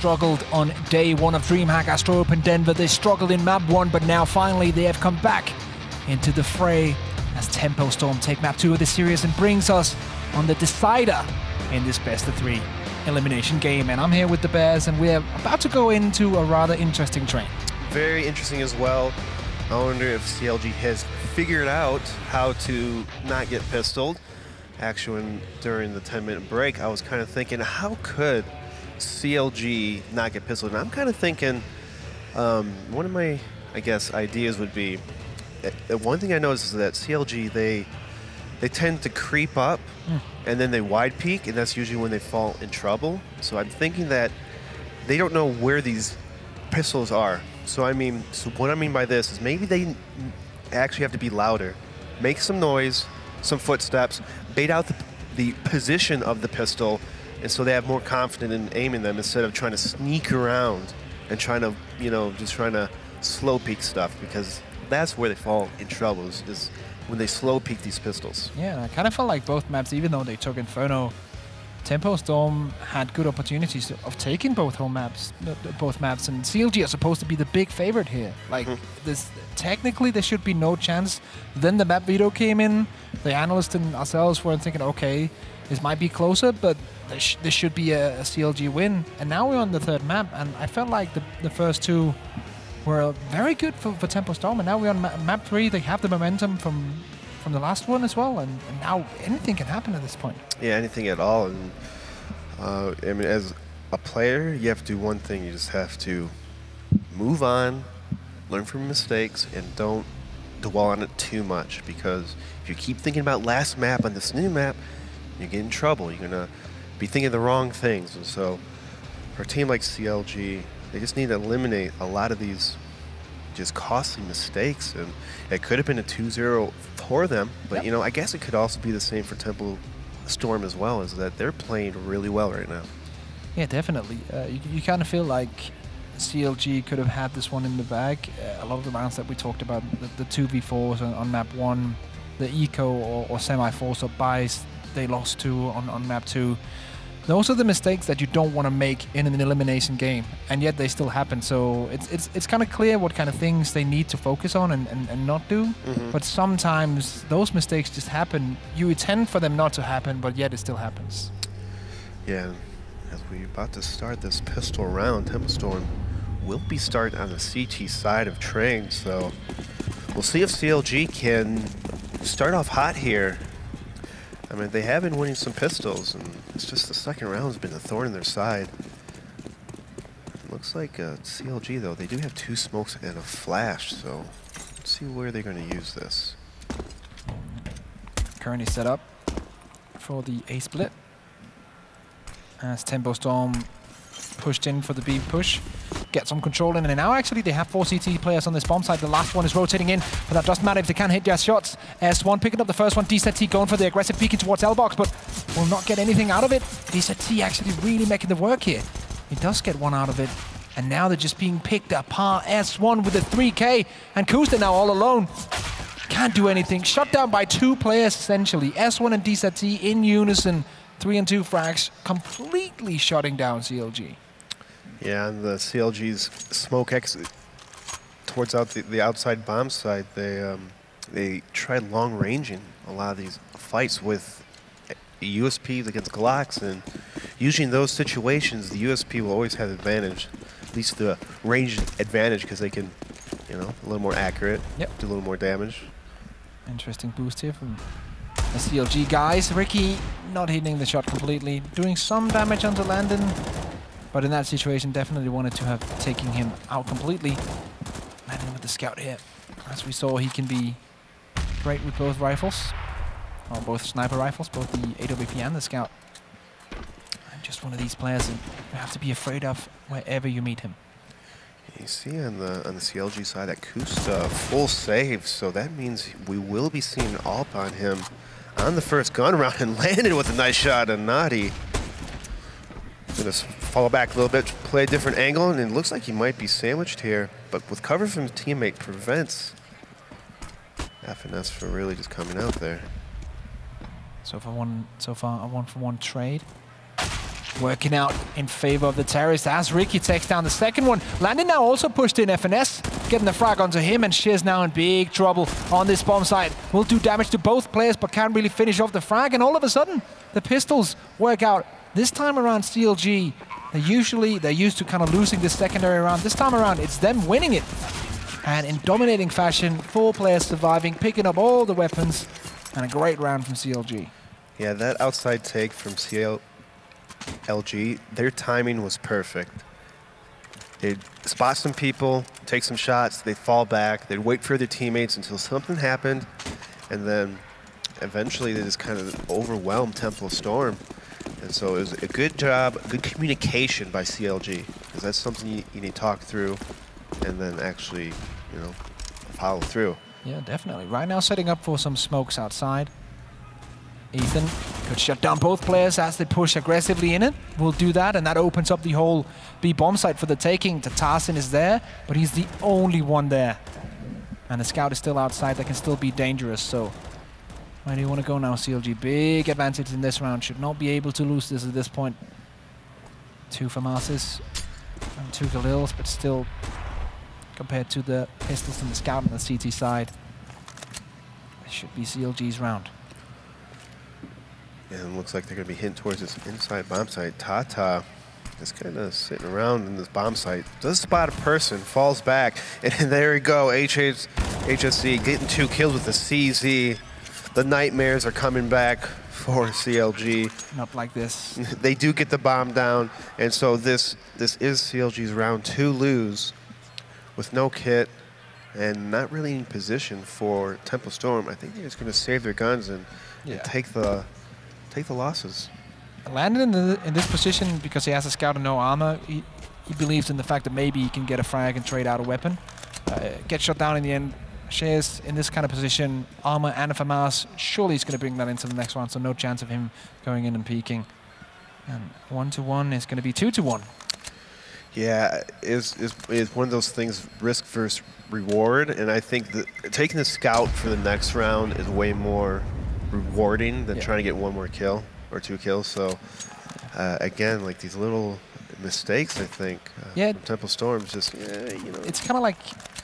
struggled on day one of DreamHack ASTRO Open Denver. They struggled in map 1, but now finally they have come back into the fray as Tempo Storm take map 2 of the series and brings us on the decider in this best of 3 elimination game. And I'm here with the Bears, and we're about to go into a rather interesting train. Very interesting as well. I wonder if CLG has figured out how to not get pistoled. Actually, during the 10-minute break, I was kind of thinking, how could CLG not get pistoled? And I'm kind of thinking, one of my, I guess, ideas would be, one thing I noticed is that CLG, they tend to creep up and then they wide peak, and that's usually when they fall in trouble. So I'm thinking that they don't know where these pistols are. So what I mean by this is maybe they actually have to be louder, make some noise, some footsteps, bait out the position of the pistol, and so they have more confidence in aiming them instead of trying to sneak around and trying to, just trying to slow peek stuff, because that's where they fall in trouble, is when they slow peek these pistols. Yeah, I kind of felt like both maps, even though they took Inferno, Tempo Storm had good opportunities of taking both maps, and CLG are supposed to be the big favorite here. Like, technically there should be no chance. Then the map veto came in. The analysts and ourselves were thinking, okay, this might be closer, but this should be a CLG win. And now we're on the third map, and I felt like the first two were very good for Tempo Storm, and now we're on map 3. They have the momentum from the last one as well, and now anything can happen at this point. Yeah, anything at all. And as a player, you have to do one thing. You just have to move on, learn from mistakes, and don't dwell on it too much, because if you keep thinking about last map on this new map, you get in trouble. You're gonna be thinking the wrong things. And so for a team like CLG, they just need to eliminate a lot of these just costly mistakes, and it could have been a 2-0 for them, but I guess it could also be the same for Tempo Storm as well, is that they're playing really well right now. Yeah, definitely. You kind of feel like CLG could have had this one in the bag. A lot of the rounds that we talked about, the 2v4s on map 1, the eco or semi-force or buys they lost to on map 2. Those are the mistakes that you don't want to make in an elimination game, and yet they still happen. So it's kind of clear what kind of things they need to focus on and not do. But sometimes those mistakes just happen. You intend for them not to happen, but yet it still happens. Yeah, as we're about to start this pistol round, Tempo Storm will be starting on the CT side of train. So we'll see if CLG can start off hot here. I mean, they have been winning some pistols, and it's just the second round has been a thorn in their side. It looks like CLG, though, they do have 2 smokes and a flash, so let's see where they're going to use this. Currently set up for the A split, as Tempo Storm pushed in for the B push. Get some control in, and now actually they have 4 CT players on this bomb side. The last one is rotating in, but that doesn't matter if they can hit their shots. S1 picking up the first one, DZT going for the aggressive peeking towards L-Box, but will not get anything out of it. DZT actually really making the work here. He does get one out of it, and now they're just being picked apart. S1 with a 3K, and Kusta now all alone. Can't do anything. Shut down by 2 players essentially. S1 and DZT in unison. 3-2 frags, completely shutting down CLG. Yeah, and the CLG's smoke exit towards the outside bomb side, they tried long ranging a lot of these fights with USPs against Glocks, and usually in those situations, the USP will always have advantage, at least the range advantage, because they can, a little more accurate, do a little more damage. Interesting boost here from the CLG guys. Ricky not hitting the shot completely, doing some damage onto Landon. But in that situation, definitely wanted to have taken him out completely. Landing with the scout here. As we saw, he can be great with both rifles. Or both sniper rifles, both the AWP and the scout. And just one of these players that you have to be afraid of wherever you meet him. You see on the CLG side that Kusta full save, so that means we will be seeing an AWP on him on the first gun round, and landed with a nice shot on Nadi. Gonna fall back a little bit, play a different angle, and it looks like he might be sandwiched here. But with cover from his teammate prevents FNS from really just coming out there. So far a 1-for-1 trade. working out in favor of the terrorists as Ricky takes down the second one. Landon now also pushed in FNS, getting the frag onto him, and Shiz now in big trouble on this bomb site. Will do damage to both players, but can't really finish off the frag, and all of a sudden, the pistols work out. This time around, CLG, they're used to kind of losing this secondary round. This time around, it's them winning it. And in dominating fashion, 4 players surviving, picking up all the weapons, and a great round from CLG. Yeah, that outside take from CLG, their timing was perfect. They'd spot some people, take some shots, they'd fall back, they'd wait for their teammates until something happened, and then eventually they just kind of overwhelmed Temple Storm. And so it was a good job, good communication by CLG, because that's something you need to talk through and then actually, you know, follow through. Yeah, definitely. Right now setting up for some smokes outside. Ethan could shut down both players as they push aggressively in it. Will do that, and that opens up the whole B bomb site for the taking. Tatarsin is there, but he's the only one there. And the scout is still outside. That can still be dangerous, so where do you want to go now, CLG? Big advantage in this round. Should not be able to lose this at this point. 2 FAMASes and 2 Galils, but still, compared to the pistols and the scout on the CT side, it should be CLG's round. And it looks like they're going to be hitting towards this inside bomb site. Tata is kind of sitting around in this bomb site. Does spot a person, falls back, and there we go. HSC getting 2 kills with the CZ. The nightmares are coming back for CLG. Not like this. They do get the bomb down, and so this is CLG's round 2 lose with no kit and not really in position for Temple Storm. I think they're just going to save their guns and take the losses. Landon in this position, because he has a scout and no armor, he believes in the fact that maybe he can get a frag and trade out a weapon. Get shot down in the end. Shares in this kind of position, armor and a FAMAS, surely he's going to bring that into the next round, so no chance of him going in and peeking. And 1-1 is going to be 2-1. Yeah, it's one of those things, risk versus reward, and I think that taking the scout for the next round is way more rewarding than trying to get 1 more kill or 2 kills. So again, like these little mistakes, I think, from Temple Storm's just, you know. It's kind of like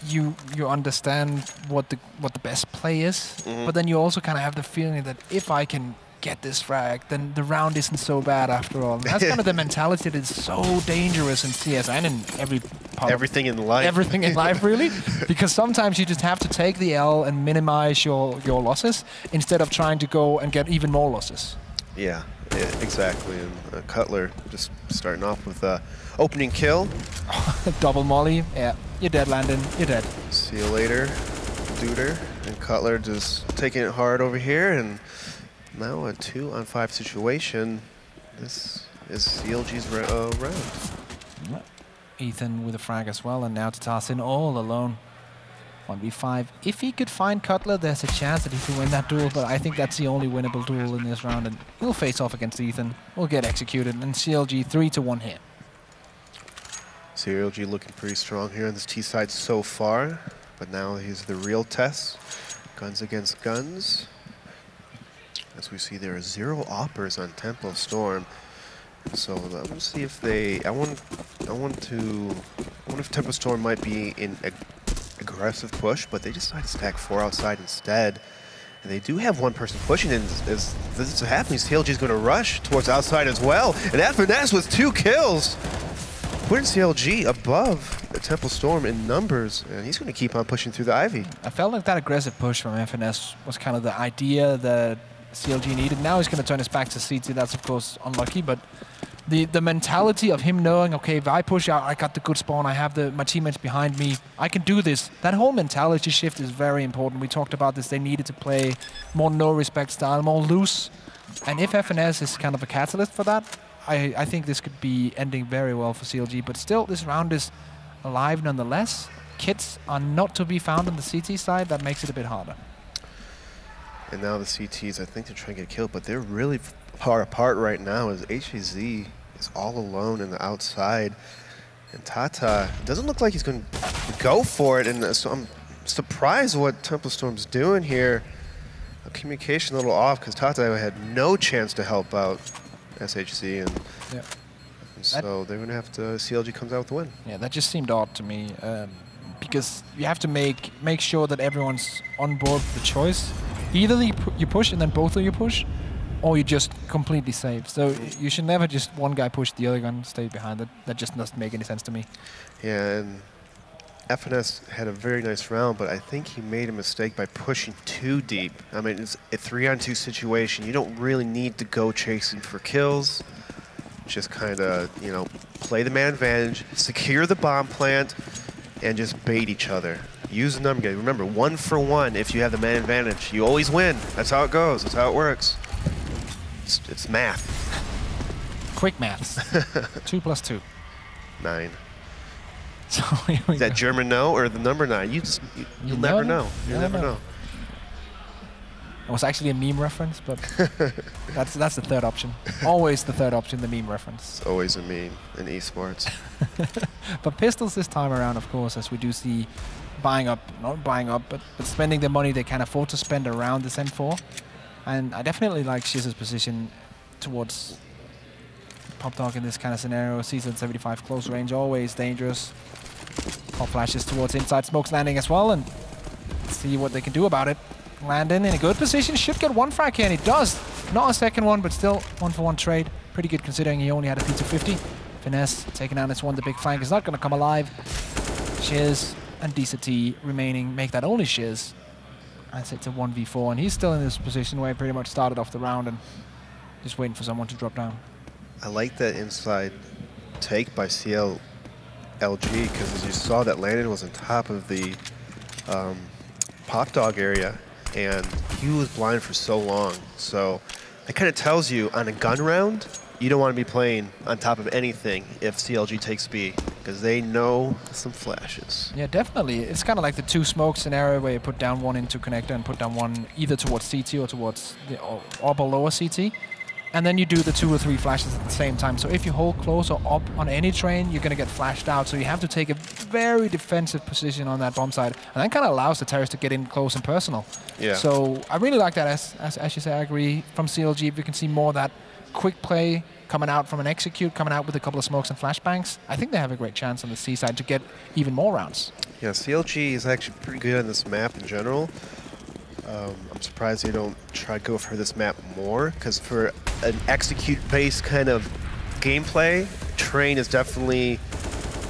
you understand what the best play is, but then you also kind of have the feeling that if I can get this frag, then the round isn't so bad after all. And that's kind of the mentality that is so dangerous in CS and in everything in life. Everything in life, really. Because sometimes you just have to take the L and minimize your losses instead of trying to go and get even more losses. Yeah, exactly. And Cutler just starting off with opening kill. Double molly. Yeah, you're dead, Landon. You're dead. See you later, Duder. And Cutler just taking it hard over here. And now a 2-on-5 situation. This is CLG's round. Ethan with a frag as well, and now Tatarsin all alone. 1v5. If he could find Cutler, there's a chance that he could win that duel, but I think that's the only winnable duel in this round, and he'll face off against Ethan. We'll get executed, and CLG 3-1 here. CLG looking pretty strong here on this T side so far, but now he's the real test. Guns against guns. As we see, there are 0 oppers on Temple Storm. So I'm gonna see if they. I wonder if Temple Storm might be in aggressive push, but they decide to stack 4 outside instead. And they do have 1 person pushing, and as this is happening, CLG is going to rush towards outside as well. And FNS with 2 kills, putting CLG above the Temple Storm in numbers, and he's going to keep on pushing through the Ivy. I felt like that aggressive push from FNS was kind of the idea that CLG needed. Now he's going to turn his back to CT. That's of course unlucky, but the mentality of him knowing, okay, if I push out, I got the good spawn, I have my teammates behind me, I can do this. That whole mentality shift is very important. We talked about this. They needed to play more no-respect style, more loose. And if FNS is kind of a catalyst for that, I think this could be ending very well for CLG. But still, this round is alive nonetheless. Kits are not to be found on the CT side. That makes it a bit harder. And now the CTs, I think they're trying to get killed, but they're really far apart right now as HAZ is all alone in the outside. And Tata doesn't look like he's going to go for it, and so I'm surprised what Temple Storm's doing here. Communication a little off because Tata had no chance to help out SHC, and So they're going to have to, CLG comes out with the win. Yeah, that just seemed odd to me, because you have to make sure that everyone's on board with the choice. Either you push and then both of you push, or you just completely save. So you should never just one guy push, the other guy stay behind. That just doesn't make any sense to me. Yeah, and FNS had a very nice round, but I think he made a mistake by pushing too deep. I mean, it's a 3-on-2 situation. You don't really need to go chasing for kills. Just kind of, you know, play the man advantage, secure the bomb plant, and just bait each other. Use the number game. Remember, 1 for 1 if you have the man advantage. You always win. That's how it goes. That's how it works. It's math. Quick maths. 2 + 2. 9. So Is that German no or the number 9? You'll never know. You'll never know. It was actually a meme reference, but that's the third option. Always the third option, the meme reference. It's always a meme in esports. But Pistols this time around, of course, as we do see not buying up, but spending the money they can afford to spend around this M4. And I definitely like Shiz's position towards Pop Dog in this kind of scenario. Season 75 close range, always dangerous. Pop flashes towards inside, smokes landing as well, and see what they can do about it. Landon in a good position, should get 1 frag here, and he does. Not a second one, but still 1-for-1 trade. Pretty good considering he only had a P250. Finesse taking down this one, the big flank is not going to come alive. Shiz and DCT remaining, make that only Shiz. That's it to 1v4, and he's still in this position where he pretty much started off the round and just waiting for someone to drop down. I like that inside take by CLG, because as you saw, that Landon was on top of the Pop Dog area, and he was blind for so long. So it kind of tells you on a gun round, you don't want to be playing on top of anything if CLG takes B, because they know some flashes. Yeah, definitely. It's kind of like the 2 smoke scenario where you put down one into connector and put down one either towards CT or towards or below a CT. And then you do the 2 or 3 flashes at the same time. So if you hold close or up on any train, you're going to get flashed out. So you have to take a very defensive position on that bomb side. And that kind of allows the terrorists to get in close and personal. Yeah. So I really like that. As you say, I agree. From CLG, if we can see more of that quick play coming out from an execute, coming out with a couple of smokes and flashbangs, I think they have a great chance on the C side to get even more rounds. Yeah, CLG is actually pretty good on this map in general. I'm surprised they don't try to go for this map more, because for an execute-based kind of gameplay, Train is definitely,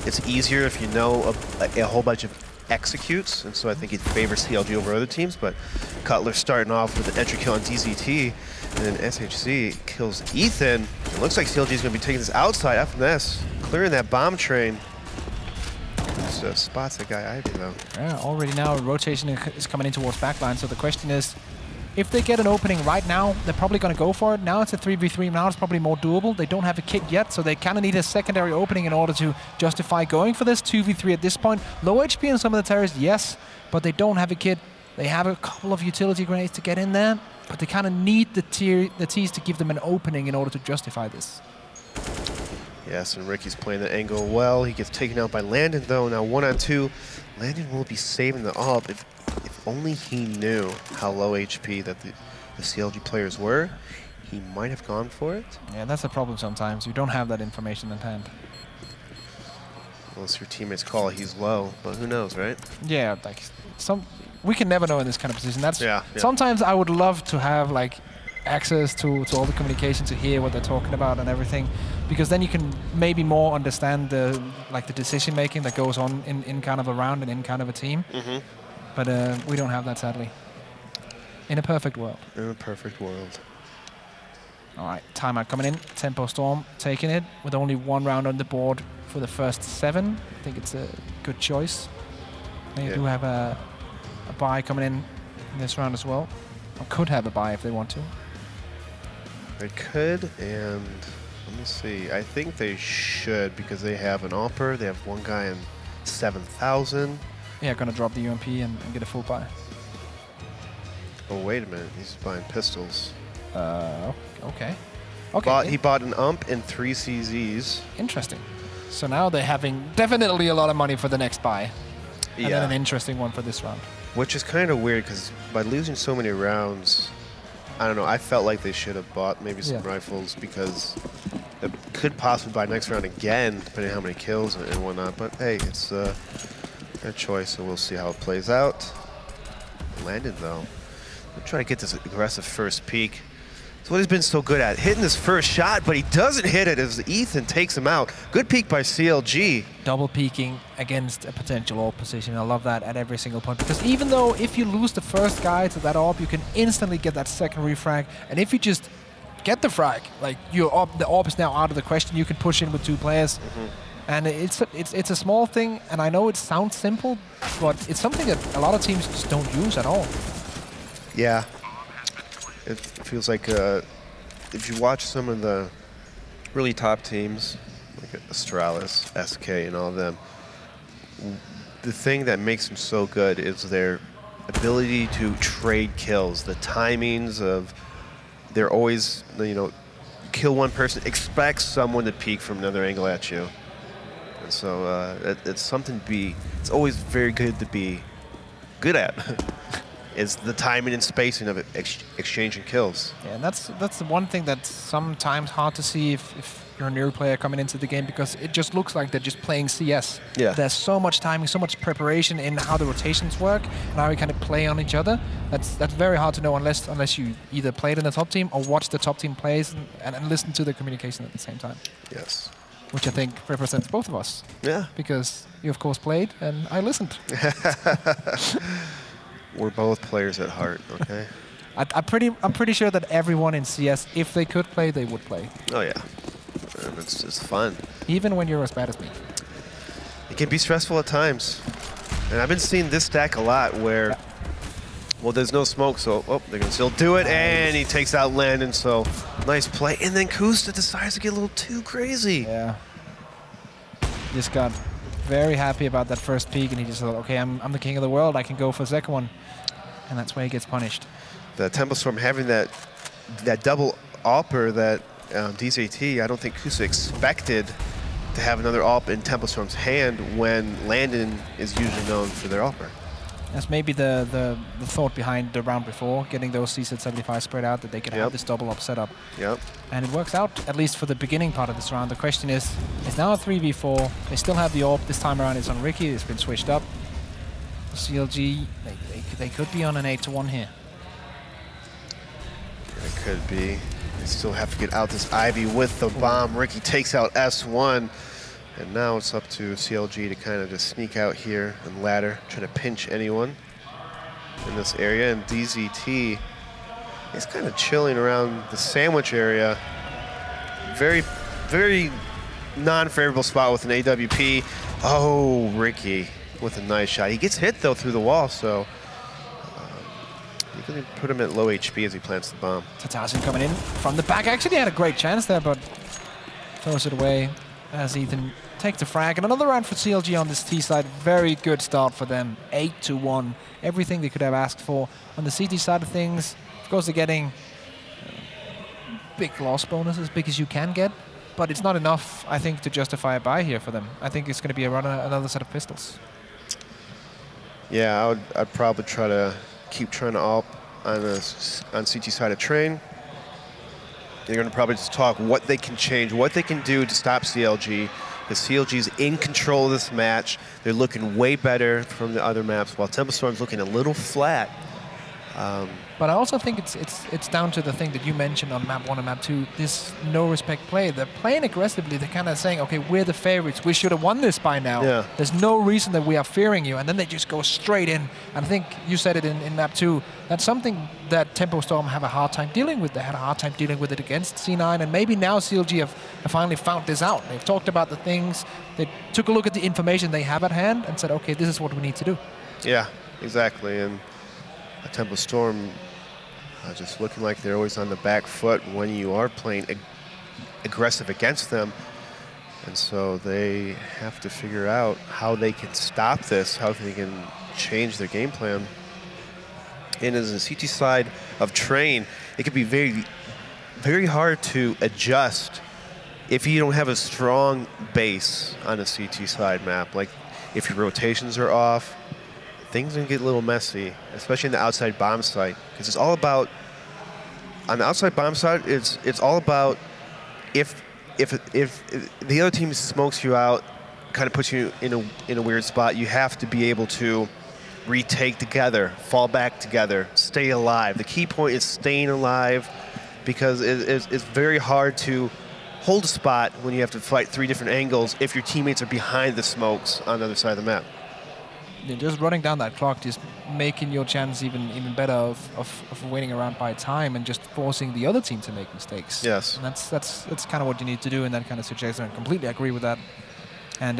it's easier if you know a whole bunch of executes, and so I think it favors CLG over other teams. But Cutler starting off with an entry kill on DZT, and then SHC kills Ethan. It looks like CLG is going to be taking this outside. FNS clearing that bomb train. Spots that guy Ivy though. Yeah, already now rotation is coming in towards backline. So the question is, if they get an opening right now, they're probably going to go for it. Now it's a 3v3. Now it's probably more doable. They don't have a kit yet, so they kind of need a secondary opening in order to justify going for this 2v3 at this point. Low HP in some of the terrorists, yes, but they don't have a kit. They have a couple of utility grenades to get in there, but they kind of need the T's to give them an opening in order to justify this. Yes, and Ricky's playing the angle well. He gets taken out by Landon, though. Now 1-on-2. Landon will be saving the AWP. If only he knew how low HP that the CLG players were, he might have gone for it. Yeah, that's a problem sometimes. You don't have that information in hand. Unless your teammates call he's low, but who knows, right? Yeah, like we can never know in this kind of position. That's sometimes I would love to have like access to all the communication to hear what they're talking about and everything, because then you can maybe more understand the decision making that goes on in kind of a round and in kind of a team. But we don't have that, sadly. In a perfect world. In a perfect world. All right, timeout coming in. Tempo Storm taking it with only 1 round on the board for the first 7. I think it's a good choice. They do have a buy coming in this round as well. Or could have a buy if they want to. They could, and let me see. I think they should, because they have an AWPer. They have one guy in 7,000. Yeah, gonna drop the UMP and get a full buy. Oh, wait a minute. He's buying pistols. Okay. Okay. He bought an UMP and 3 CZs. Interesting. So now they're having definitely a lot of money for the next buy. And then an interesting one for this round. Which is kind of weird, because by losing so many rounds, I don't know, I felt like they should have bought maybe some rifles, because It could possibly buy next round again, depending on how many kills and whatnot. But hey, it's their choice, so we'll see how it plays out. Landon, though, I'm trying to get this aggressive first peek. It's what he's been so good at, hitting his first shot, but he doesn't hit it as Ethan takes him out. Good peek by CLG. Double peeking against a potential AWP position. I love that at every single point, because even though if you lose the first guy to that AWP, you can instantly get that second refrag, and if you just get the frag, like the AWP is now out of the question, you can push in with 2 players. And it's a small thing, and I know it sounds simple, but it's something that a lot of teams just don't use at all. Yeah. It feels like if you watch some of the really top teams, like Astralis, SK, and all of them, the thing that makes them so good is their ability to trade kills, the timings of, they're always, you know, kill one person, expect someone to peek from another angle at you. And so it's something to be, it's always very good to be good at. Is the timing and spacing of it, exchanging kills. Yeah, and that's the one thing that's sometimes hard to see if you're a new player coming into the game, because it just looks like they're just playing CS. Yeah. There's so much timing, so much preparation in how the rotations work and how we kind of play on each other. That's very hard to know unless you either played in the top team or watch the top team plays and listen to the communication at the same time. Yes. Which I think represents both of us. Yeah. Because you of course played and I listened. We're both players at heart, okay? I'm pretty sure that everyone in CS, if they could play, they would play. Oh yeah, and it's fun. Even when you're as bad as me. It can be stressful at times, and I've been seeing this stack a lot where, well, there's no smoke, so they're gonna still do it, and he takes out Landon. So nice play, and then Kusta decides to get a little too crazy. Yeah. Just got very happy about that first peek, and he just thought, okay, I'm the king of the world, I can go for the second one. And that's where he gets punished. The Tempo Storm having that double AWPer that DZT, I don't think Kusa expected to have another AWP in Tempo Storm's hand when Landon is usually known for their AWPer. That's maybe the thought behind the round before, getting those CZ75 spread out, that they could have this double AWP setup. Yep. And it works out, at least for the beginning part of this round. The question is, it's now a 3v4. They still have the AWP. This time around it's on Ricky. It's been switched up. CLG, they could be on an 8-1 here. It could be. They still have to get out this Ivy with the bomb. Ricky takes out S1. And now it's up to CLG to kind of just sneak out here and ladder, try to pinch anyone in this area. And DZT is kind of chilling around the sandwich area. Very, very non-favorable spot with an AWP. Oh, Ricky with a nice shot. He gets hit, though, through the wall, so you can put him at low HP as he plants the bomb. Tatazian coming in from the back. Actually had a great chance there, but throws it away as Ethan takes the frag. And another round for CLG on this T side. Very good start for them. 8-1. Everything they could have asked for. On the CT side of things, of course, they're getting big loss bonus, as big as you can get. But it's not enough, I think, to justify a buy here for them. I think it's going to be another set of pistols. Yeah, I'd probably try to keep trying to AWP on CT side of Train. They're going to probably just talk what they can change, what they can do to stop CLG. Because CLG is in control of this match. They're looking way better from the other maps, while Tempo Storm's looking a little flat. But I also think it's down to the thing that you mentioned on map 1 and map 2, this no-respect play. They're playing aggressively. They're kind of saying, okay, we're the favorites. We should have won this by now. Yeah. There's no reason that we are fearing you. And then they just go straight in. And I think you said it in map 2. That's something that Tempo Storm have a hard time dealing with. They had a hard time dealing with it against C9. And maybe now CLG have finally found this out. They've talked about the things. They took a look at the information they have at hand and said, okay, this is what we need to do. Yeah, exactly. And Tempo Storm just looking like they're always on the back foot when you are playing aggressive against them. And so they have to figure out how they can stop this, how they can change their game plan. And as a CT side of Train, it can be very, very hard to adjust if you don't have a strong base on a CT side map. Like if your rotations are off, things can get a little messy, especially in the outside bomb site, because it's all about, on the outside bomb site, it's all about if if the other team smokes you out, kind of puts you in a weird spot, you have to be able to retake together, fall back together, stay alive. The key point is staying alive, because it's very hard to hold a spot when you have to fight 3 different angles if your teammates are behind the smokes on the other side of the map. Yeah, just running down that clock, just making your chance even better of winning a round by time, and just forcing the other team to make mistakes. Yes. And that's kind of what you need to do in that kind of situation. I completely agree with that. And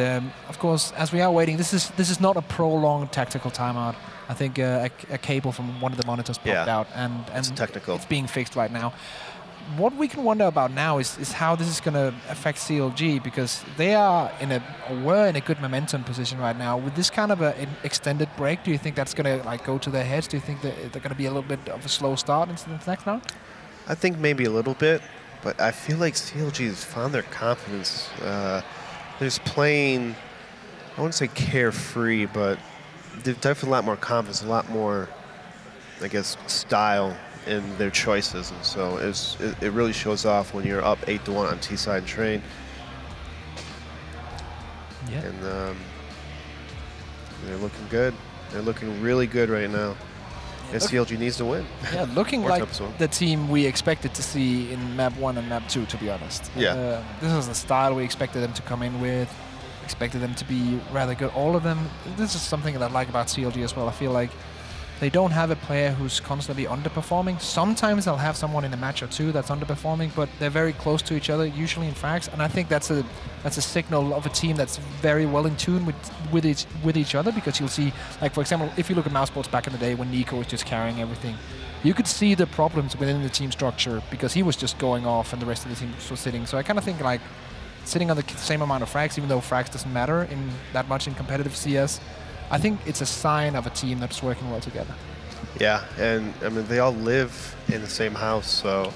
of course, as we are waiting, this is not a prolonged tactical timeout. I think a cable from one of the monitors popped out, and it's technical. It's being fixed right now. What we can wonder about now is how this is going to affect CLG, because they were in a good momentum position right now. With this kind of an extended break, do you think that's going to like go to their heads? Do you think that they're going to be a little bit of a slow start into the next round? I think maybe a little bit, but I feel like CLG has found their confidence. They're just playing, I wouldn't say carefree, but they've definitely a lot more confidence, a lot more, I guess, style in their choices. And so it really shows off when you're up 8-1 on T-side and train. Yeah. And they're looking good. They're looking really good right now. And CLG needs to win. Yeah, looking like the team we expected to see in map 1 and map 2, to be honest. Yeah. This is the style we expected them to come in with. Expected them to be rather good. All of them. This is something that I like about CLG as well. I feel like they don't have a player who's constantly underperforming. Sometimes they'll have someone in a match or two that's underperforming, but they're very close to each other, usually in frags. And I think that's a signal of a team that's very well in tune with each other, because you'll see, like for example, if you look at Mousesports back in the day when Nico was just carrying everything, you could see the problems within the team structure because he was just going off and the rest of the team was sitting. So I kind of think like sitting on the same amount of frags, even though frags doesn't matter in that much in competitive CS, I think it's a sign of a team that's working well together. Yeah, and I mean, they all live in the same house, so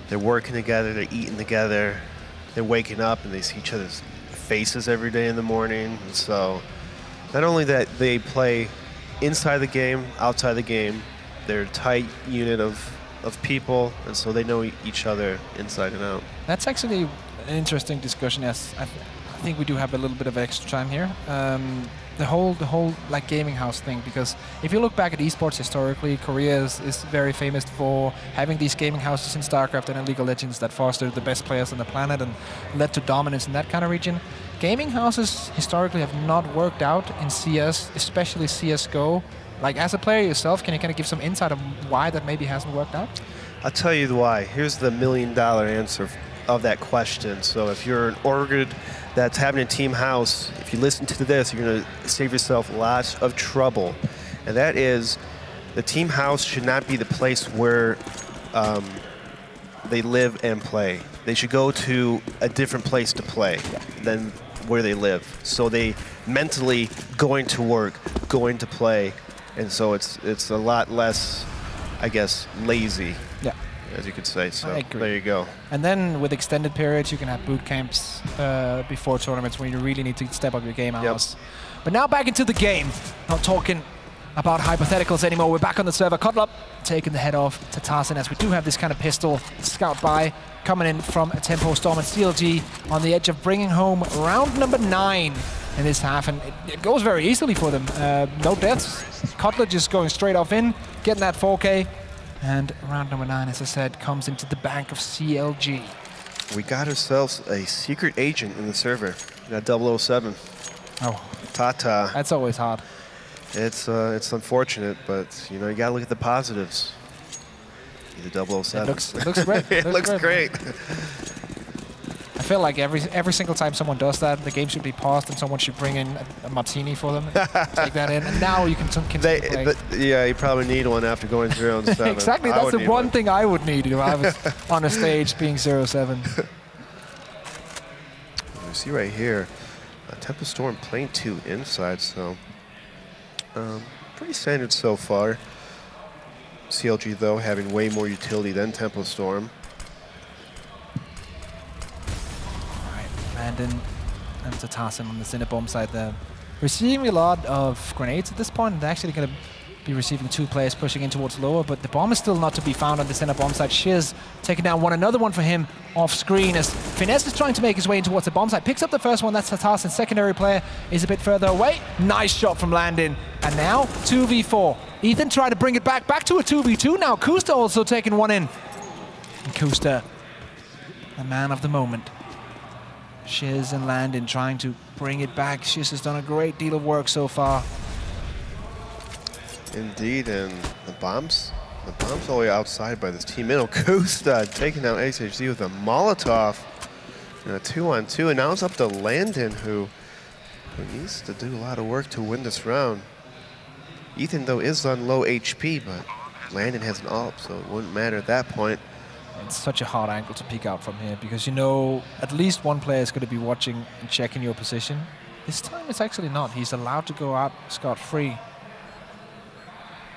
they're working together, they're eating together, they're waking up and they see each other's faces every day in the morning. And so not only that they play inside the game, outside the game, they're a tight unit of people, and so they know each other inside and out. That's actually an interesting discussion, as I think we do have a little bit of extra time here. The whole like gaming house thing, because if you look back at esports historically, Korea is very famous for having these gaming houses in StarCraft and in League of Legends that fostered the best players on the planet and led to dominance in that kind of region. Gaming houses historically have not worked out in CS, especially CSGO. Like as a player yourself, can you kind of give some insight of why that maybe hasn't worked out? I'll tell you why. Here's the $1 million answer of that question. So if you're an org that's having a team house, if you listen to this, you're going to save yourself lots of trouble. And that is, the team house should not be the place where they live and play. They should go to a different place to play than where they live. So they mentally going to work, going to play, and so it's a lot less, I guess, lazy. Yeah. As you could say, so there you go. And then with extended periods, you can have boot camps before tournaments when you really need to step up your game hours. But now back into the game. Not talking about hypotheticals anymore. We're back on the server. Kotlop taking the head off to Tarzan, as we do have this kind of pistol scout by coming in from a Tempo Storm, and CLG on the edge of bringing home round number 9 in this half, and it goes very easily for them. No deaths. Kotlop just going straight off in, getting that 4K. And round number 9, as I said, comes into the bank of CLG. We got ourselves a secret agent in the server. We got 007. Oh, Tata. That's always hard. It's unfortunate, but you know, you gotta look at the positives. He's a 007. It looks great. It looks great. I feel like every single time someone does that, the game should be paused and someone should bring in a martini for them, take that in, and now you can continue playing. Yeah, you probably need one after going 0-7. Exactly, that's the one thing I would need if I was on a stage being 0-7. You see right here, Tempo Storm playing 2 inside, so pretty standard so far. CLG, though, having way more utility than Tempo Storm. Landon and Tatarsim on the Cinnabomb side there. Receiving a lot of grenades at this point, and they're actually going to be receiving 2 players pushing in towards lower, but the bomb is still not to be found on the center bomb side. Shiz taking down another one for him off screen as Finesse is trying to make his way in towards the bomb side. Picks up the first one, that's Tatar's secondary player is a bit further away. Nice shot from Landon. And now 2v4. Ethan tried to bring it back to a 2v2 now. Kusta also taking one in. And Kusta, the man of the moment. Shiz and Landon trying to bring it back. Shiz has done a great deal of work so far. Indeed, and the bomb's all the way outside by this team. Kusta taking down HHD with a Molotov and a 2-on-2, and now it's up to Landon, who needs to do a lot of work to win this round. Ethan, though, is on low HP, but Landon has an AWP, so it wouldn't matter at that point. It's such a hard angle to peek out from here because you know at least one player is going to be watching and checking your position. This time it's actually not. He's allowed to go out scot-free.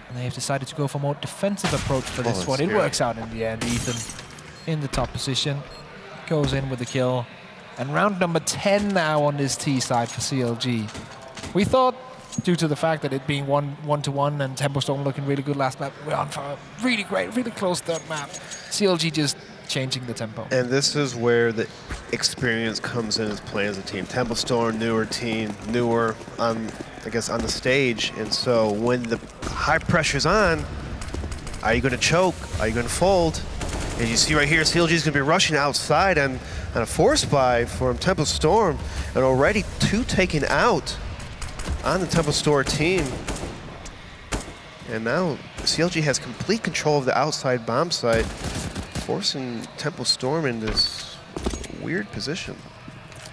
And they have decided to go for a more defensive approach for this one. It works out in the end. Ethan in the top position, goes in with the kill. And round number 10 now on this T side for CLG. We thought, due to the fact that it being 1-1 and Tempo Storm looking really good last map, we're on for a really great, really close third map. CLG just changing the tempo. And this is where the experience comes in as playing as a team. Tempo Storm, newer team, newer I guess on the stage, and so when the high pressure's on, are you going to choke? Are you going to fold? And you see right here, CLG is going to be rushing outside on a force buy from Tempo Storm, and already 2 taken out on the Tempo Storm team. And now CLG has complete control of the outside bomb site, forcing Tempo Storm in this weird position.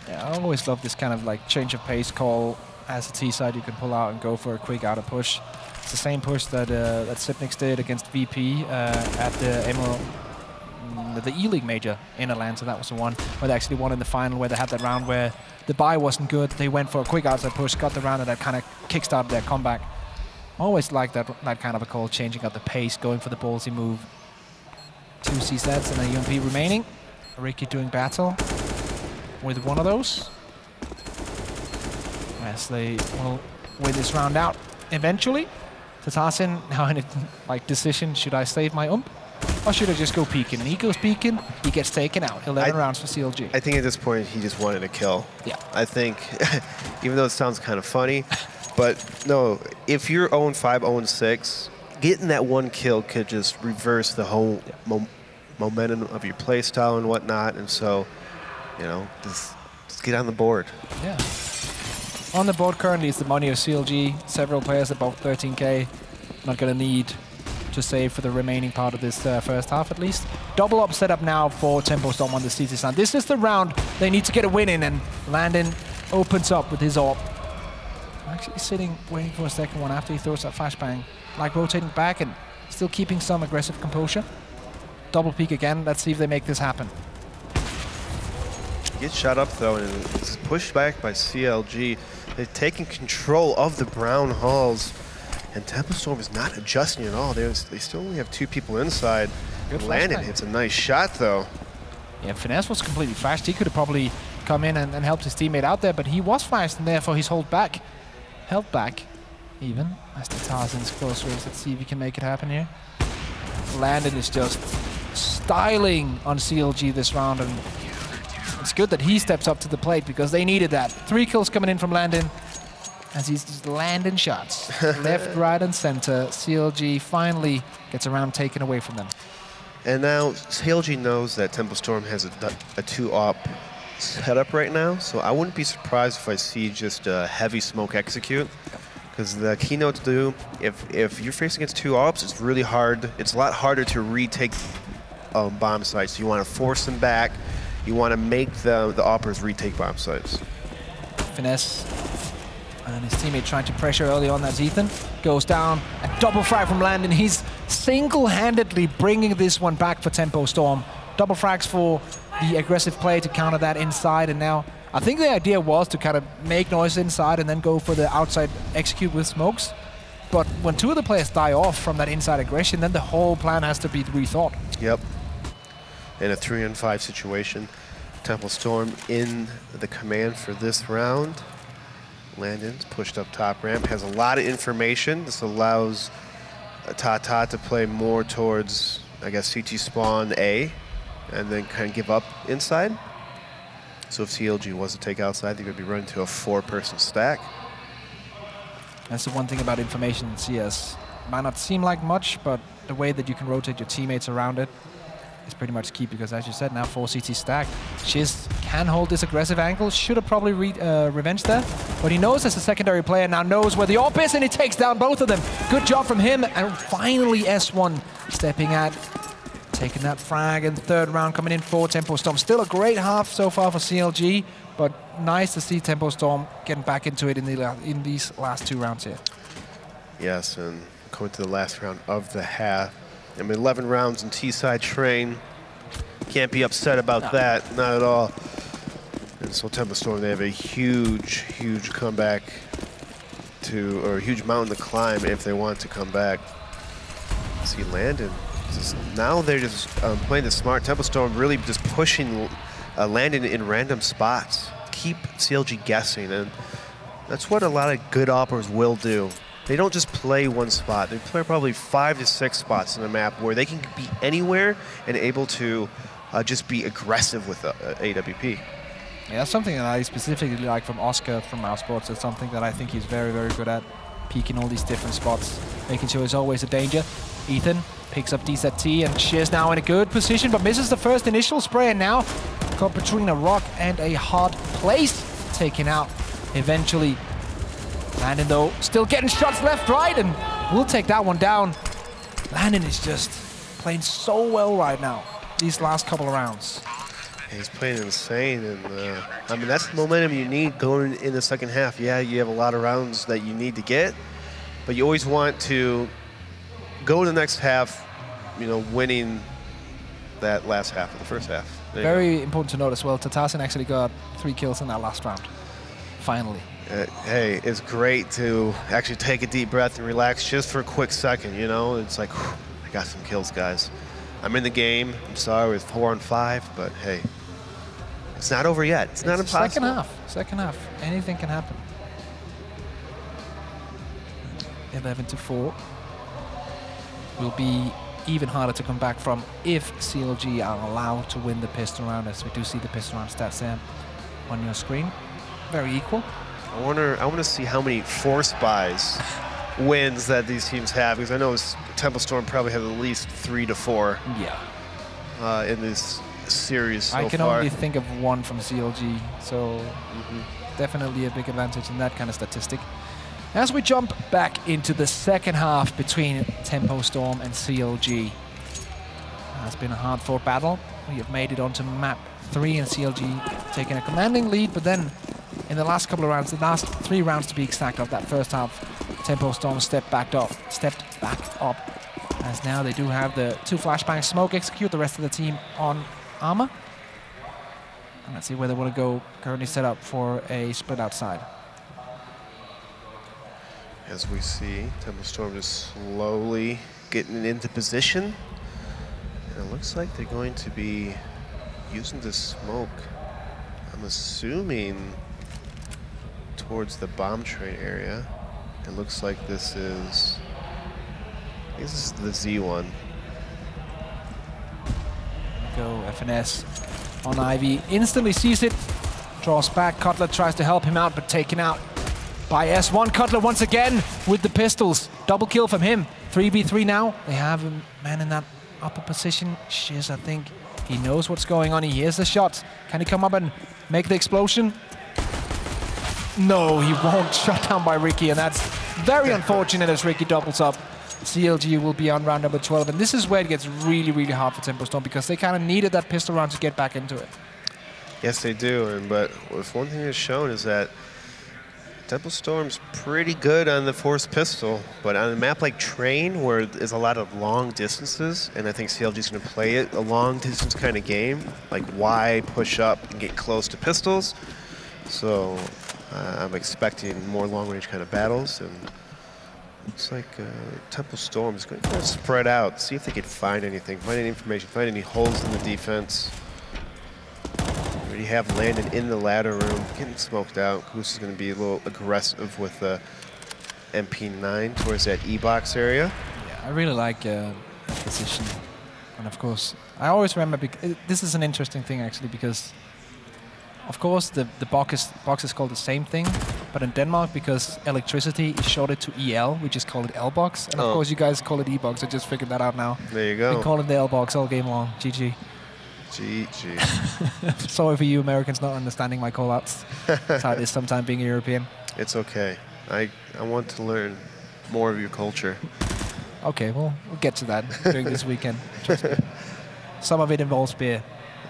Yeah, I always love this kind of like change of pace call. As a T side, you can pull out and go for a quick outer push. It's the same push that that Sipnix did against VP at the E-League major in Atlanta. That was the one where they actually won in the final, where they had that round where the buy wasn't good. They went for a quick outside push, got the round, and that kind of kickstarted their comeback. Always like that kind of a call, changing up the pace, going for the ballsy move. 2 C-sets and a UMP remaining. Ricky doing battle with one of those. As they will win this round out eventually. Tatarsin now in a decision, should I save my or should I just go peeking? And he goes peeking, he gets taken out. 11 rounds for CLG. I think at this point he just wanted a kill. Yeah. I think, even though it sounds kind of funny, but no, if you're 0-5, 0-6, getting that 1 kill could just reverse the whole momentum of your play style and whatnot. And so, you know, just get on the board. Yeah. On the board currently is the money of CLG. Several players above 13K. Not going to need to save for the remaining part of this first half at least. Double up setup now for Tempo Storm on the CT side. This is the round they need to get a win in, and Landon opens up with his AWP. Actually sitting, waiting for a second one after he throws that flashbang. Like rotating back and still keeping some aggressive composure. Double peek again. Let's see if they make this happen. Gets shot up though, and it's pushed back by CLG. They've taken control of the brown halls, and Tempo Storm is not adjusting at all. They still only have 2 people inside. Good Landon hits a nice shot though. Yeah, Finesse was completely flashed. He could have probably come in and helped his teammate out there, but he was flashed, and therefore he's held back even as the Tarzan's close range. Let's see if he can make it happen here. Landon is just styling on CLG this round, and it's good that he steps up to the plate because they needed that. 3 kills coming in from Landon as he's just landing shots. Left, right, and center. CLG finally gets a round taken away from them. And now CLG knows that Tempo Storm has a 2-AWP setup right now, so I wouldn't be surprised if I see just a heavy smoke execute. Because the keynote to do, if you're facing against 2 AWPs, it's really hard. It's a lot harder to retake bomb sites. You want to force them back. You want to make the AWPers retake bomb sites. Finesse and his teammate trying to pressure early on. That's Ethan. Goes down. A double frag from Landon. He's single-handedly bringing this one back for Tempo Storm. Double frags for the aggressive play to counter that inside. And now I think the idea was to kind of make noise inside and then go for the outside execute with smokes. But when 2 of the players die off from that inside aggression, then the whole plan has to be rethought. Yep. In a 3-on-5 situation, Tempo Storm in the command for this round. Landon's pushed up top ramp, has a lot of information. This allows Tata to play more towards, I guess, CT spawn A, and then kind of give up inside. So if CLG was to take outside, they would be running to a 4-person stack. That's the one thing about information in CS. Might not seem like much, but the way that you can rotate your teammates around it is pretty much key, because as you said, now 4 CT stacked. Shiz can hold this aggressive angle, should have probably revenged there, but he knows as a secondary player now knows where the AWP is, and he takes down both of them. Good job from him, and finally S1 stepping out, taking that frag, and third round coming in for Tempo Storm. Still a great half so far for CLG, but nice to see Tempo Storm getting back into it in these last 2 rounds here. Yes, and coming to the last round of the half. I mean, 11 rounds in T-side train. Can't be upset about that, not at all. And so Tempo Storm, they have a huge, huge comeback to, or a huge mountain to climb if they want to come back. See Landon. Now they're just playing the smart. Tempo Storm really just pushing Landon in random spots. Keep CLG guessing, and that's what a lot of good operators will do. They don't just play one spot. They play probably 5 to 6 spots in the map where they can be anywhere and able to just be aggressive with AWP. Yeah, that's something that I specifically like from Oscar from our sports. It's something that I think he's very, very good at, peeking all these different spots, making sure he's always a danger. Ethan picks up DZT, and Shiz now in a good position, but misses the first initial spray, and now caught between a rock and a hard place, taken out eventually. Landon, though, still getting shots left, right, and we'll take that one down. Landon is just playing so well right now, these last couple of rounds. He's playing insane, and I mean, that's the momentum you need going in the second half. Yeah, you have a lot of rounds that you need to get, but you always want to go to the next half, you know, winning that last half of the first half. Very important to note as well, Tatasin actually got 3 kills in that last round, finally. Hey, it's great to actually take a deep breath and relax just for a quick second, you know? It's like, whew, I got some kills, guys. I'm in the game. I'm sorry, it's 4 on 5, but hey, it's not over yet. It's not impossible. Second half. Anything can happen. 11-4. Will be even harder to come back from if CLG are allowed to win the pistol round, as we do see the pistol round stats there on your screen. Very equal. I want to see how many force buys wins that these teams have, because I know Tempo Storm probably have at least 3 to 4. Yeah. In this series so far. I can only think of 1 from CLG, so definitely a big advantage in that kind of statistic. As we jump back into the second half between Tempo Storm and CLG. It's been a hard-fought battle. We have made it onto map 3, and CLG taking a commanding lead, but then in the last couple of rounds, the last 3 rounds to be exact of that first half, Tempo Storm stepped back up, as now they do have the 2 flashbangs. Smoke execute, the rest of the team on armor. And let's see where they want to go. Currently set up for a split outside. As we see, Tempo Storm just slowly getting into position. And it looks like they're going to be using this smoke, I'm assuming, towards the bomb tray area. It looks like this is the Z1. Go FNS on Ivy, instantly sees it, draws back. Cutler tries to help him out, but taken out by S1. Cutler once again with the pistols. Double kill from him. 3v3 now. They have a man in that upper position. Shiz, I think he knows what's going on. He hears the shots. Can he come up and make the explosion? No, he won't. Shot down by Ricky, and that's very unfortunate as Ricky doubles up. CLG will be on round number 12, and this is where it gets really, really hard for Tempo Storm, because they kind of needed that pistol round to get back into it. Yes, they do, but if one thing is shown is that Tempo Storm's pretty good on the forced pistol, but on a map like Train, where there's a lot of long distances, and I think CLG's going to play it a long distance kind of game, like why push up and get close to pistols. So I'm expecting more long-range kind of battles, and looks like Tempo Storm is going to spread out, see if they can find anything, find any information, find any holes in the defense. We have Landon in the ladder room, getting smoked out. Goose is going to be a little aggressive with the MP9 towards that E-box area. Yeah, I really like position. And of course, I always remember, this is an interesting thing actually, because of course the box is called the same thing, but in Denmark, because electricity is shorted to EL, we just call it L-box. And of course you guys call it E-box, I just figured that out now. There you go. We call it the L-box all game long, GG. GG. Sorry for you Americans not understanding my call-outs. That's how it is sometimes being a European. It's okay. I want to learn more of your culture. Okay, well, we'll get to that during this weekend. Trust me. Some of it involves beer.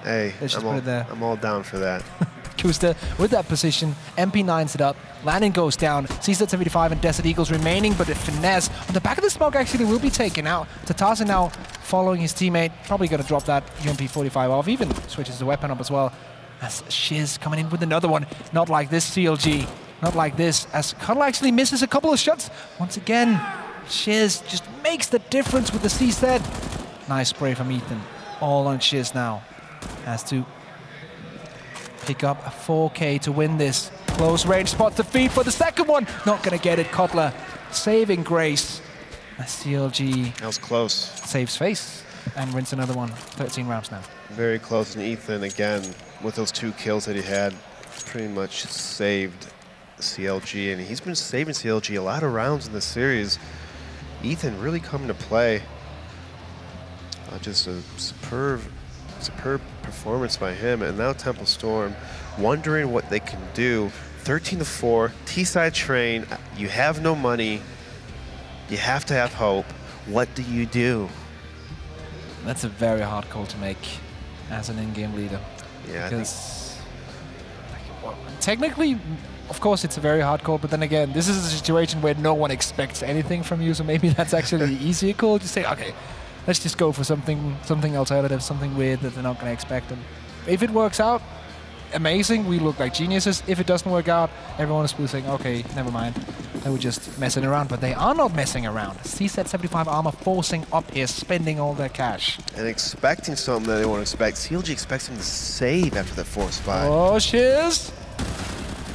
Hey, Let's just put it there. I'm all down for that. Kuster with that position, MP9s it up, landing goes down, CZ75 and Desert Eagles remaining, but a finesse on the back of the smoke actually will be taken out. Tatasa now following his teammate, probably going to drop that UMP45 off, even switches the weapon up as well. As Shiz coming in with another one, not like this CLG, not like this, as Cuddle actually misses a couple of shots. Once again, Shiz just makes the difference with the CZ. Nice spray from Ethan, all on Shiz now. Has to pick up a 4K to win this. Close range spot to feed for the second one. Not going to get it. Kotler saving grace. A CLG. That was close. Saves face and wins another one. 13 rounds now. Very close. And Ethan, again, with those 2 kills that he had, pretty much saved CLG. And he's been saving CLG a lot of rounds in this series. Ethan really coming to play. Just a superb performance by him. And now Temple Storm wondering what they can do. 13-4, T-side train. You have no money. You have to have hope. What do you do? That's a very hard call to make as an in-game leader. Yeah, because technically, of course, it's a very hard call, but then again, this is a situation where no one expects anything from you, so maybe that's actually the easier call. Just say, okay, let's just go for something alternative, something weird that they're not going to expect. And if it works out, amazing, we look like geniuses. If it doesn't work out, everyone is saying, okay, never mind. They were just messing around, but they are not messing around. CZ75 Armor forcing up here, spending all their cash. And expecting something that they won't expect. CLG expects him to save after that force 5. Oh, Shiz!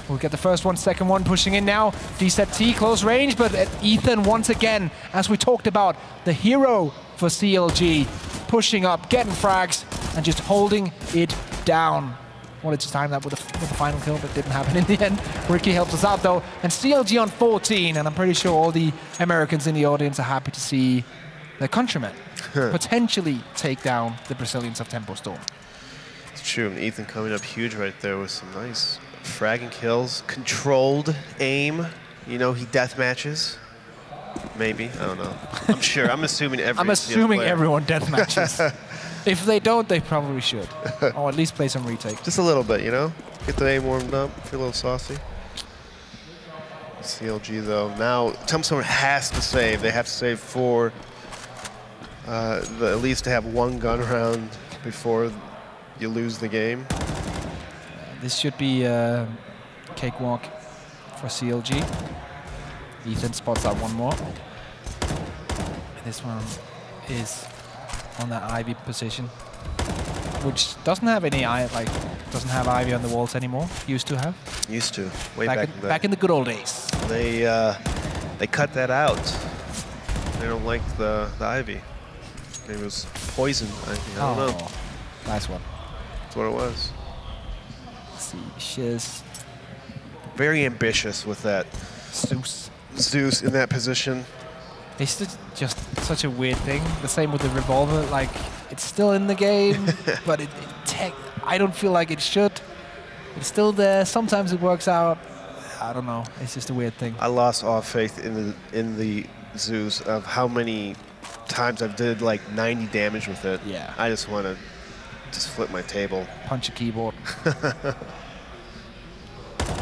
We'll get the first one, second one pushing in now. DZT, close range, but Ethan once again, as we talked about, the hero for CLG, pushing up, getting frags, and just holding it down. Wanted to time that with the final kill, but didn't happen in the end. Ricky helps us out though, and CLG on 14, and I'm pretty sure all the Americans in the audience are happy to see their countrymen potentially take down the Brazilians of Tempo Storm. It's true, and Ethan coming up huge right there with some nice fragging kills, controlled aim. You know, he death matches. Maybe, I don't know. I'm sure, I'm assuming everyone death matches. If they don't, they probably should. Or at least play some retake. Just a little bit, you know? Get the aim warmed up, feel a little saucy. CLG, though, now Temple Storm has to save. They have to save for at least to have 1 gun round before you lose the game. This should be a cakewalk for CLG. Ethan spots out one more. And this one is on that Ivy position, which doesn't have any doesn't have Ivy on the walls anymore. Used to have. Used to. Way back in the good old days. They cut that out. They don't like the Ivy. Maybe it was poison Ivy. I don't know. Nice one. That's what it was. Let's see, Shiz. Very ambitious with that. Zeus in that position. It's just such a weird thing. The same with the revolver. Like, it's still in the game, but I don't feel like it should. It's still there. Sometimes it works out. I don't know. It's just a weird thing. I lost all faith in the Zeus of how many times I've did like 90 damage with it. Yeah. I just want to flip my table. Punch a keyboard.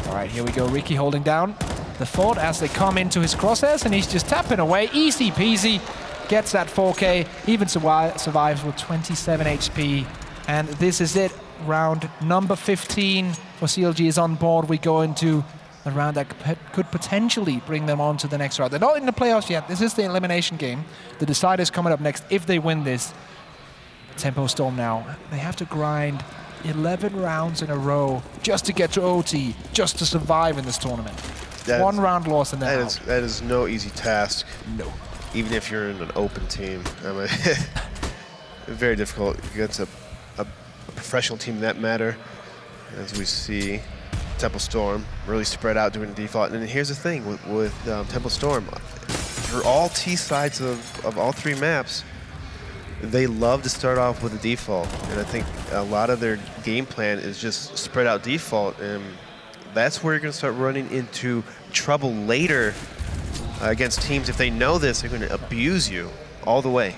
All right, here we go. Ricky holding down the fort as they come into his crosshairs, and he's just tapping away. Easy peasy. Gets that 4K. Even survives with 27 HP. And this is it. Round number 15 for CLG is on board. We go into a round that could potentially bring them on to the next round. They're not in the playoffs yet. This is the elimination game. The decider is coming up next if they win this. Tempo Storm now. They have to grind 11 rounds in a row just to get to OT, just to survive in this tournament. One round loss in that. That is no easy task. No. even if you're in an open team. I mean, very difficult against a professional team that matter. As we see, Temple Storm really spread out doing default. And here's the thing with Temple Storm, for all T sides of all 3 maps, they love to start off with a default. And I think a lot of their game plan is just spread out default. And that's where you're going to start running into trouble later against teams. If they know this, they're going to abuse you all the way.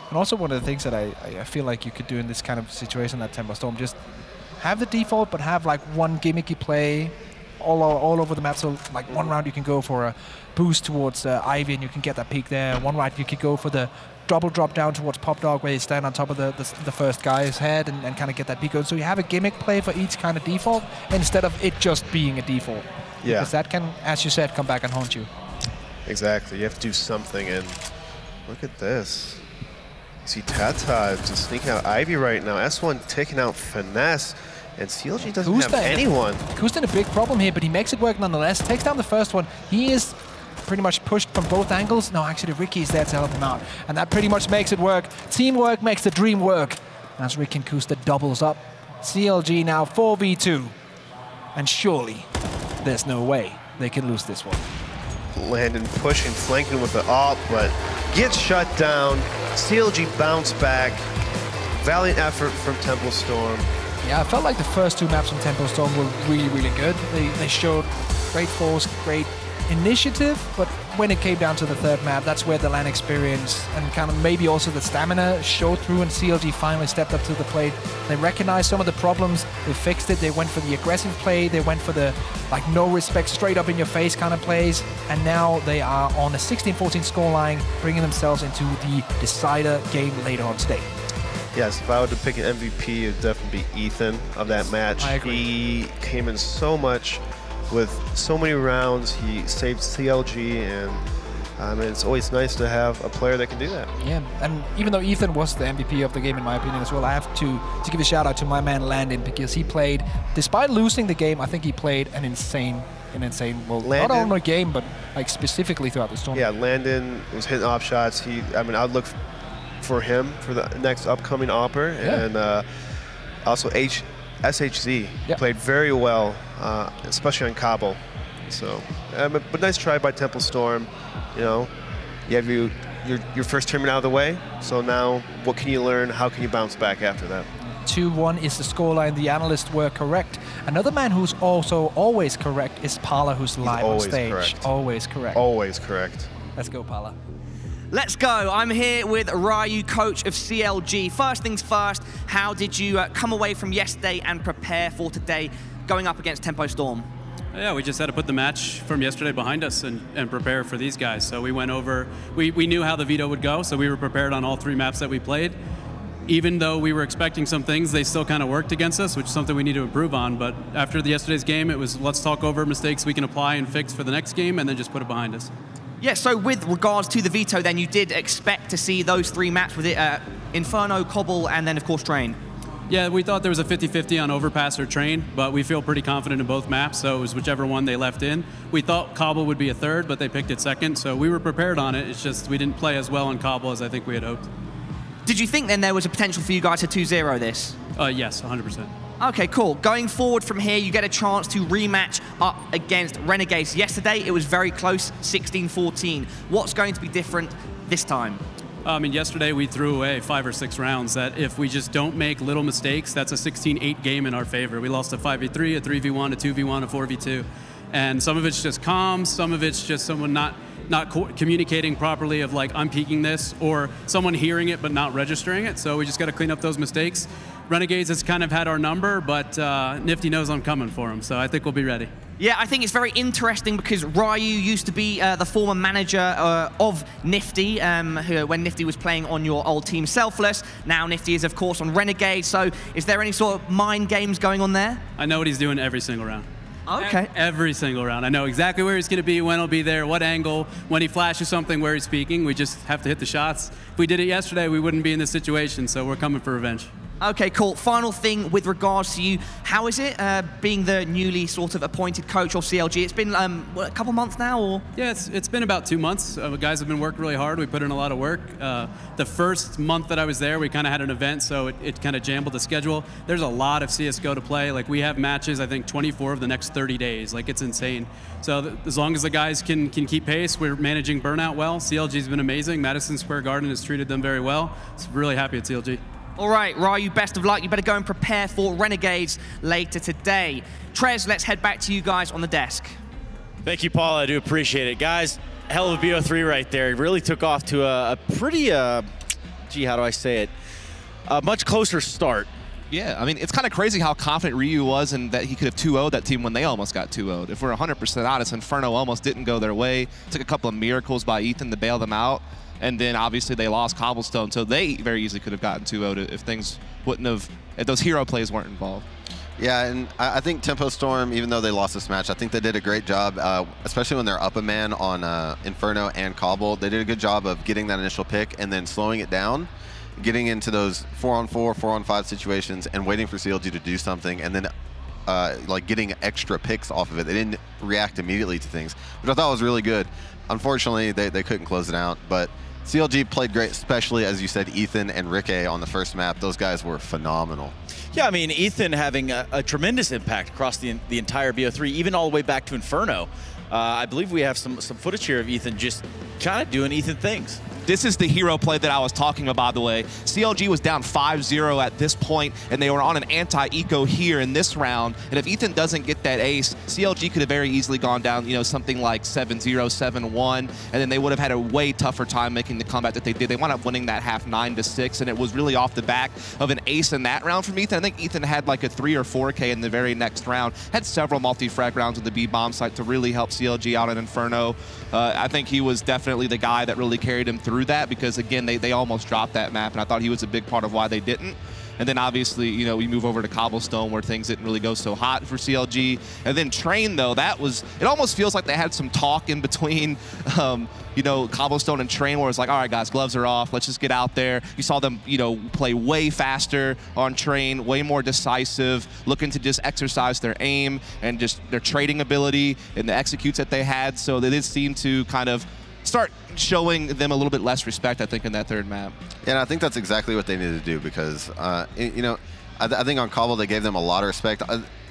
And also one of the things that I feel like you could do in this kind of situation that Temple Storm, just have the default, but have like one gimmicky play all over the map. So like one round you can go for a boost towards Ivy and you can get that peek there. One round you could go for the double drop down towards Pop Dog where you stand on top of the first guy's head and kind of get that peek going. So you have a gimmick play for each kind of default instead of it just being a default. Yeah. Because that can, as you said, come back and haunt you. Exactly. You have to do something. And look at this. You see Tata just sneaking out Ivy right now. S1 taking out Finesse. And CLG doesn't have anyone. Kusta in a big problem here, but he makes it work nonetheless. Takes down the first one. He is pretty much pushed from both angles. No, actually, Ricky's there to help him out. And that pretty much makes it work. Teamwork makes the dream work. As Ricky and Kusta doubles up. CLG now 4v2. And surely, there's no way they can lose this one. Landon pushing, flanking with the AWP, but gets shut down. CLG bounce back. Valiant effort from Temple Storm. Yeah, I felt like the first 2 maps from Temple Storm were really, really good. They showed great force, great initiative, but when it came down to the 3rd map, that's where the LAN experience and kind of maybe also the stamina showed through, and CLG finally stepped up to the plate. They recognized some of the problems, they fixed it, they went for the aggressive play, they went for the like no respect, straight up in your face kind of plays, and now they are on a 16-14 scoreline, bringing themselves into the decider game later on today. Yes, if I were to pick an MVP, it would definitely be Ethan of that match. I agree. He came in so much with so many rounds. He saved CLG, and it's always nice to have a player that can do that. Yeah, and even though Ethan was the MVP of the game, in my opinion, as well, I have to give a shout out to my man Landon, because he played, despite losing the game, I think he played an insane, well, Landon, not only game, but like specifically throughout the tournament. Yeah, Landon was hitting off shots. I mean, I'd look for him for the next upcoming Opper, and also SHZ played very well, especially on Cobble. So, but nice try by Temple Storm. You know, you have your first tournament out of the way. So now, what can you learn? How can you bounce back after that? 2-1 is the scoreline. The analysts were correct. Another man who's also always correct is Pala, who's live on stage. Correct. Always correct. Always correct. Let's go, Pala. Let's go. I'm here with Ryu, coach of CLG. First things first, how did you come away from yesterday and prepare for today going up against Tempo Storm? Yeah, we just had to put the match from yesterday behind us and prepare for these guys. So we went over, we knew how the veto would go, so we were prepared on all 3 maps that we played. Even though we were expecting some things, they still kind of worked against us, which is something we need to improve on. But after yesterday's game, it was let's talk over mistakes we can apply and fix for the next game, and then just put it behind us. Yeah, so with regards to the veto, then you did expect to see those 3 maps with it, Inferno, Cobble, and then of course Train. Yeah, we thought there was a 50-50 on Overpass or Train, but we feel pretty confident in both maps, so it was whichever one they left in. We thought Cobble would be a 3rd, but they picked it 2nd, so we were prepared on it. It's just we didn't play as well on Cobble as I think we had hoped. Did you think then there was a potential for you guys to 2-0 this? Yes, 100%. Okay, cool. Going forward from here, you get a chance to rematch up against Renegades. Yesterday, it was very close, 16-14. What's going to be different this time? I mean, yesterday we threw away 5 or 6 rounds that if we just don't make little mistakes, that's a 16-8 game in our favor. We lost a 5v3, a 3v1, a 2v1, a 4v2. And some of it's just comms, some of it's just someone not communicating properly of like, I'm peeking this, or someone hearing it but not registering it. So we just got to clean up those mistakes. Renegades has kind of had our number, but Nifty knows I'm coming for him, so I think we'll be ready. Yeah, I think it's very interesting because Ryu used to be the former manager of Nifty when Nifty was playing on your old team Selfless. Now Nifty is, of course, on Renegade. So is there any sort of mind games going on there? I know what he's doing every single round. Okay. Every single round. I know exactly where he's going to be, when he'll be there, what angle, when he flashes something, where he's speaking. We just have to hit the shots. If we did it yesterday, we wouldn't be in this situation, so we're coming for revenge. Okay, cool. Final thing with regards to you, how is it being the newly sort of appointed coach of CLG? It's been what, a couple months now, or? Yeah, it's been about 2 months. Guys have been working really hard. We put in a lot of work. The first month that I was there, we kind of had an event, so it kind of jambled the schedule. There's a lot of CSGO to play. Like, we have matches, I think 24 of the next 30 days. Like, it's insane. So as long as the guys can keep pace, we're managing burnout well. CLG's been amazing. Madison Square Garden has treated them very well. So really happy at CLG. All right, Ryu, best of luck. You better go and prepare for Renegades later today. Trez, let's head back to you guys on the desk. Thank you, Paul. I do appreciate it. Guys, hell of a BO3 right there. It really took off to a pretty, gee, how do I say it? A much closer start. Yeah, I mean, it's kind of crazy how confident Ryu was and that he could have 2-0'd that team when they almost got 2-0'd. If we're 100% honest, Inferno almost didn't go their way. Took a couple of miracles by Ethan to bail them out. And then obviously they lost Cobblestone, so they very easily could have gotten 2-0'd if things wouldn't have, if those hero plays weren't involved. Yeah, and I think Tempo Storm, even though they lost this match, I think they did a great job, especially when they're up a man on Inferno and Cobble. They did a good job of getting that initial pick and then slowing it down, getting into those 4-on-4, 4-on-5 situations and waiting for CLG to do something, and then like getting extra picks off of it. They didn't react immediately to things, which I thought was really good. Unfortunately, they couldn't close it out, but CLG played great, especially, as you said, Ethan and Ricky on the first map. Those guys were phenomenal. Yeah, I mean, Ethan having a tremendous impact across the entire BO3, even all the way back to Inferno. I believe we have some footage here of Ethan just kind of doing Ethan things. This is the hero play that I was talking about, by the way. CLG was down 5-0 at this point, and they were on an anti-eco here in this round. And if Ethan doesn't get that ace, CLG could have very easily gone down, you know, something like 7-0, 7-1, and then they would have had a way tougher time making the comeback that they did. They wound up winning that half 9-6, and it was really off the back of an ace in that round from Ethan. I think Ethan had like a 3 or 4K in the very next round. Had several multi-frag rounds with the B-bomb site to really help CLG out in Inferno. I think he was definitely the guy that really carried him through that, because again, they almost dropped that map, and I thought he was a big part of why they didn't. And then obviously, you know, we move over to Cobblestone where things didn't really go so hot for CLG. And then Train, though, that was, it almost feels like they had some talk in between, you know, Cobblestone and Train, where it's like, all right, guys, gloves are off. Let's just get out there. You saw them, you know, play way faster on Train, way more decisive, looking to just exercise their aim and just their trading ability and the executes that they had. So they did seem to kind of start showing them a little bit less respect, I think, in that third map. Yeah, and I think that's exactly what they needed to do, because, you know, I think on Cobble they gave them a lot of respect.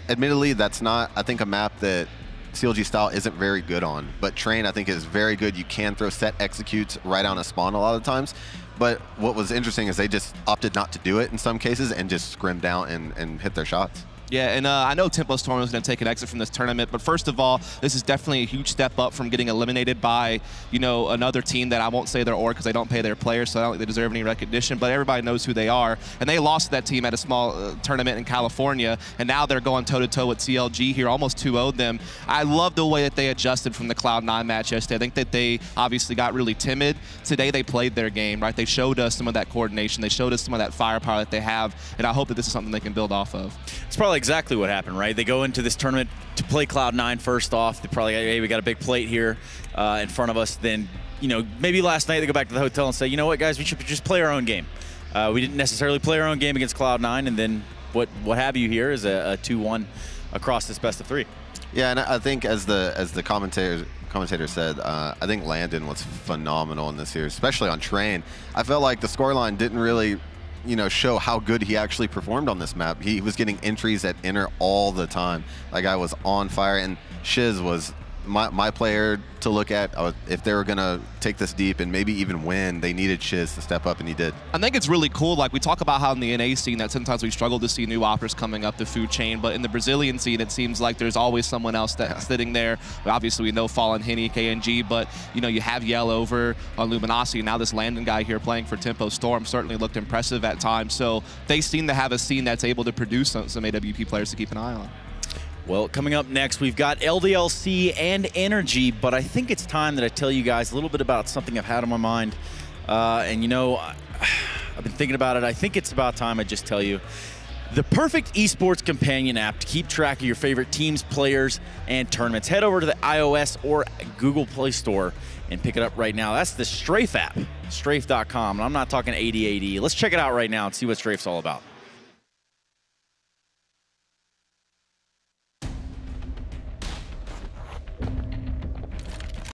Admittedly, that's not, I think, a map that CLG style isn't very good on, but Train, I think, is very good. You can throw set executes right on a spawn a lot of times. But what was interesting is they just opted not to do it in some cases and just scrimmed out and hit their shots. Yeah, and I know Tempo Storm was going to take an exit from this tournament, but first of all, this is definitely a huge step up from getting eliminated by, you know, another team that I won't say their org because they don't pay their players, so I don't think they deserve any recognition, but everybody knows who they are. And they lost to that team at a small tournament in California, and now they're going toe-to-toe with CLG here, almost 2-0'd them. I love the way that they adjusted from the Cloud9 match yesterday. I think that they obviously got really timid. Today they played their game, right? They showed us some of that coordination. They showed us some of that firepower that they have, and I hope that this is something they can build off of. It's probably exactly what happened, right? They go into this tournament to play Cloud9 first off. They probably, hey, we got a big plate here in front of us. Then, you know, maybe last night they go back to the hotel and say, you know what, guys, we should just play our own game. We didn't necessarily play our own game against Cloud9, and then what have you here is a 2-1 across this best of 3. Yeah, and I think as the commentator said, I think Landon was phenomenal in this series, especially on Train. I felt like the scoreline didn't really, you know, show how good he actually performed on this map. He was getting entries at inner all the time. That guy was on fire, and Shiz was my player to look at. If they were gonna take this deep and maybe even win, they needed Shiz to step up, and he did. I think it's really cool. Like, we talk about how in the NA scene that sometimes we struggle to see new operas coming up the food chain, but in the Brazilian scene, it seems like there's always someone else that's sitting there. Obviously, we know Fallen, Henny, KNG, but, you know, you have Yell over on Luminosity. Now this Landon guy here playing for Tempo Storm certainly looked impressive at times. So they seem to have a scene that's able to produce some AWP players to keep an eye on. Well, coming up next, we've got LDLC and Energy, but I think it's time that I tell you guys a little bit about something I've had on my mind. And, you know, I've been thinking about it. I think it's about time I just tell you. The perfect esports companion app to keep track of your favorite teams, players, and tournaments. Head over to the iOS or Google Play Store and pick it up right now. That's the Strafe app, strafe.com. And I'm not talking 8080. Let's check it out right now and see what Strafe's all about.